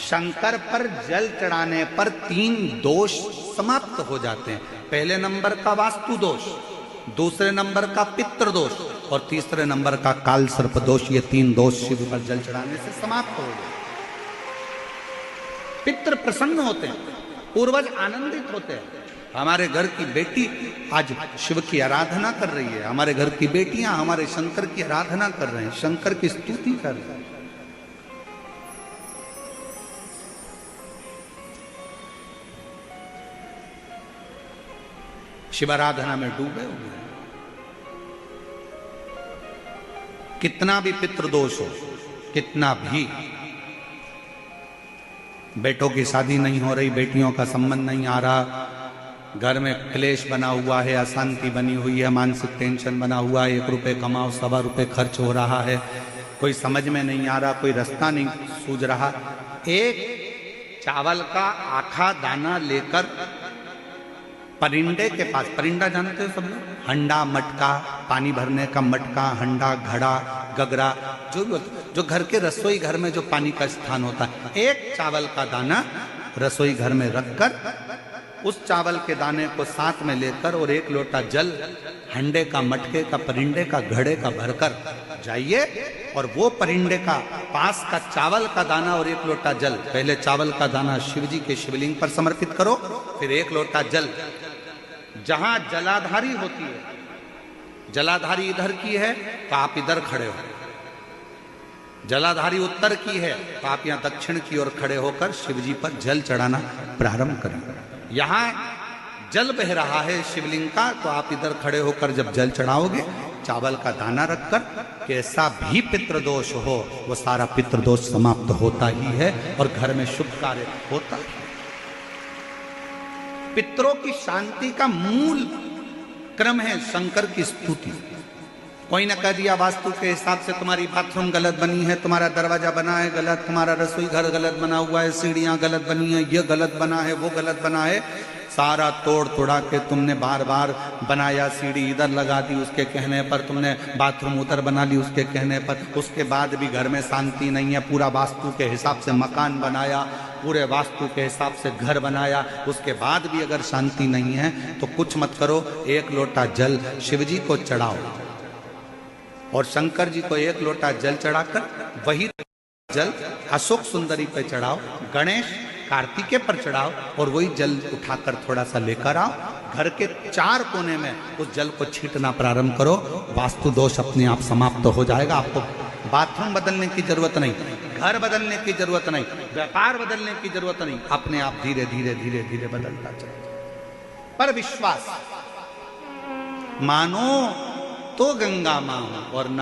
शंकर पर जल चढ़ाने पर 3 दोष समाप्त हो जाते हैं। पहले नंबर का वास्तु दोष, दूसरे नंबर का पितृ दोष और तीसरे नंबर का काल सर्प दोष। ये 3 दोष शिव पर जल चढ़ाने से समाप्त हो गए। पितृ प्रसन्न होते हैं, पूर्वज आनंदित होते हैं। हमारे घर की बेटी आज शिव की आराधना कर रही है, हमारे घर की बेटियां हमारे शंकर की आराधना कर रहे हैं, शंकर की स्तुति कर रहे हैं। शिव आराधना में डूबे हुए हैं। कितना भी पितृदोष हो, कितना भी, बेटों की शादी नहीं हो रही, बेटियों का संबंध नहीं आ रहा, घर में क्लेश बना हुआ है, अशांति बनी हुई है, मानसिक टेंशन बना हुआ है, 1 रुपए कमाओ 1.25 रुपए खर्च हो रहा है, कोई समझ में नहीं आ रहा, कोई रास्ता नहीं सूझ रहा, एक चावल का आखा दाना लेकर परिंदे के पास, परिंदा जानते हो सब लोग, हंडा मटका, पानी भरने का मटका, हंडा घड़ा गगरा, जो घर के रसोई घर में जो पानी का स्थान होता है, एक चावल का दाना रसोई घर में रखकर उस चावल के दाने को साथ में लेकर और 1 लोटा जल हंडे का, मटके का, परिंदे का, घड़े का भरकर जाइए और वो परिंदे का पास का चावल का दाना और 1 लोटा जल, पहले चावल का दाना शिव जी के शिवलिंग पर समर्पित करो, फिर 1 लोटा जल, जहां जलाधारी होती है, जलाधारी इधर की है तो आप इधर खड़े हो, जलाधारी उत्तर की है तो आप यहां दक्षिण की ओर खड़े होकर शिव जी पर जल चढ़ाना प्रारंभ करें। यहां जल बह रहा है शिवलिंग का, तो आप इधर खड़े होकर जब जल चढ़ाओगे, चावल का दाना रखकर, कैसा भी पितृदोष हो वो सारा पितृदोष समाप्त होता ही है और घर में शुभ कार्य होता है। पितरों की शांति का मूल क्रम है शंकर की स्तुति। कोई न कह दिया वास्तु के हिसाब से तुम्हारी बाथरूम गलत बनी है, तुम्हारा दरवाजा बना है गलत, तुम्हारा रसोई घर गलत बना हुआ है, सीढ़ियां गलत बनी है, ये गलत बना है, वो गलत बना है, सारा तोड़ तोड़ा के तुमने बार बार बनाया, सीढ़ी इधर लगा दी उसके कहने पर, तुमने बाथरूम उधर बना ली उसके कहने पर, उसके बाद भी घर में शांति नहीं है, पूरा वास्तु के हिसाब से मकान बनाया, पूरे वास्तु के हिसाब से घर बनाया, उसके बाद भी अगर शांति नहीं है तो कुछ मत करो, 1 लोटा जल शिव जी को चढ़ाओ और शंकर जी को 1 लोटा जल चढ़ाकर वही जल अशोक सुंदरी पे चढ़ाओ, गणेश कार्तिकेय पर चढ़ाओ और वही जल उठाकर थोड़ा सा लेकर आओ, घर के 4 कोने में उस जल को छींटना प्रारंभ करो, वास्तु दोष अपने आप समाप्त हो जाएगा। आपको बाथरूम बदलने की जरूरत नहीं, घर बदलने की जरूरत नहीं, व्यापार बदलने की जरूरत नहीं, अपने आप धीरे धीरे धीरे धीरे बदलता चलेगा। पर विश्वास मानो तो गंगा मां और न